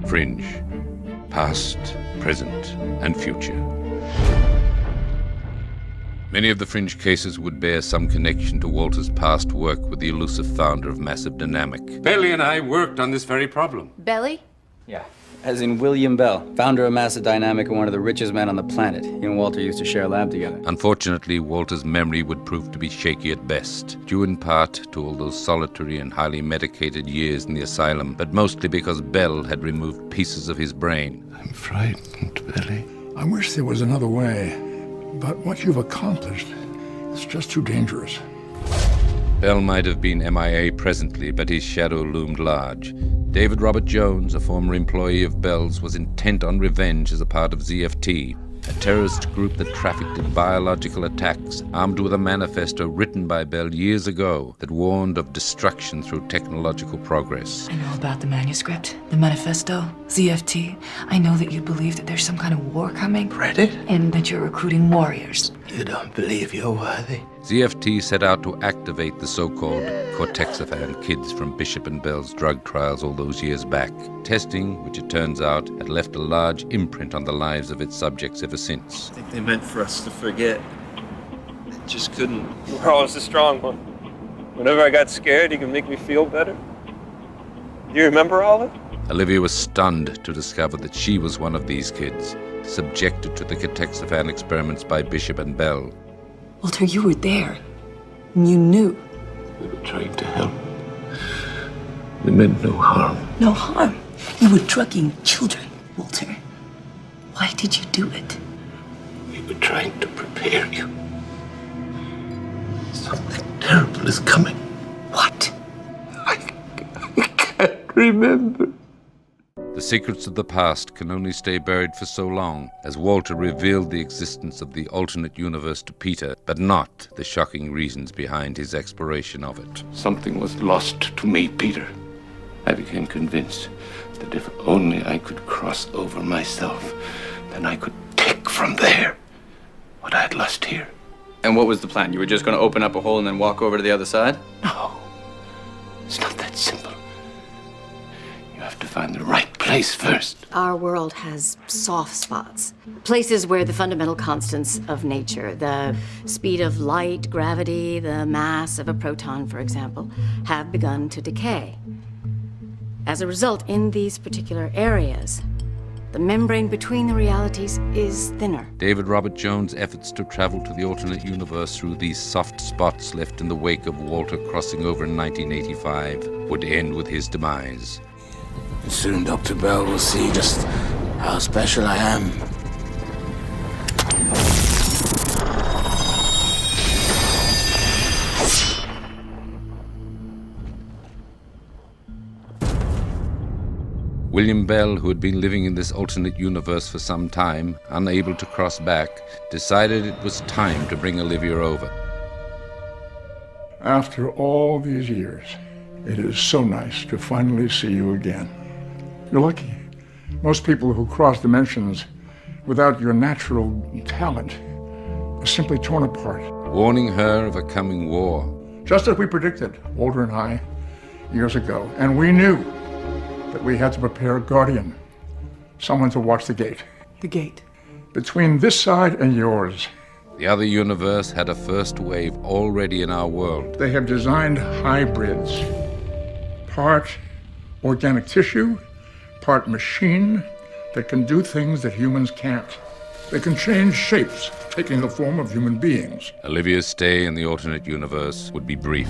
Fringe. Past, present, and future. Many of the Fringe cases would bear some connection to Walter's past work with the elusive founder of Massive Dynamic. Belly and I worked on this very problem. Belly? Yeah. As in William Bell, founder of Massive Dynamic and one of the richest men on the planet. He and Walter used to share a lab together. Unfortunately, Walter's memory would prove to be shaky at best, due in part to all those solitary and highly medicated years in the asylum, but mostly because Bell had removed pieces of his brain. I'm frightened, Belly. I wish there was another way, but what you've accomplished is just too dangerous. Bell might have been MIA presently, but his shadow loomed large. David Robert Jones, a former employee of Bell's, was intent on revenge as a part of ZFT, a terrorist group that trafficked in biological attacks, armed with a manifesto written by Bell years ago that warned of destruction through technological progress. I know about the manuscript, the manifesto, ZFT. I know that you believe that there's some kind of war coming. Read it? And that you're recruiting warriors. You don't believe you're worthy? ZFT set out to activate the so-called Cortexiphan kids from Bishop and Bell's drug trials all those years back. Testing, which it turns out, had left a large imprint on the lives of its subjects ever since. I think they meant for us to forget. They just couldn't. You were always the strong one. Whenever I got scared, you could make me feel better. Do you remember all of it? Olivia was stunned to discover that she was one of these kids, subjected to the Cortexiphan experiments by Bishop and Bell. Walter, you were there. And you knew. We were trying to help. We meant no harm. No harm. You were drugging children, Walter. Why did you do it? We were trying to prepare you. Something terrible is coming. What? I can't remember. The secrets of the past can only stay buried for so long, as Walter revealed the existence of the alternate universe to Peter, but not the shocking reasons behind his exploration of it. Something was lost to me, Peter. I became convinced that if only I could cross over myself, then I could take from there what I had lost here. And what was the plan? You were just going to open up a hole and then walk over to the other side? No, it's not that simple. You have to find the right place first. Our world has soft spots. Places where the fundamental constants of nature, the speed of light, gravity, the mass of a proton, for example, have begun to decay. As a result, in these particular areas, the membrane between the realities is thinner. David Robert Jones' efforts to travel to the alternate universe through these soft spots left in the wake of Walter crossing over in 1985 would end with his demise. Soon Dr. Bell will see just how special I am. William Bell, who had been living in this alternate universe for some time, unable to cross back, decided it was time to bring Olivia over. After all these years, it is so nice to finally see you again. You're lucky. Most people who cross dimensions without your natural talent are simply torn apart. Warning her of a coming war. Just as we predicted, Walter and I, years ago. And we knew that we had to prepare a guardian, someone to watch the gate. The gate. Between this side and yours. The other universe had a first wave already in our world. They have designed hybrids, part organic tissue, part machine, that can do things that humans can't. They can change shapes, taking the form of human beings. Olivia's stay in the alternate universe would be brief.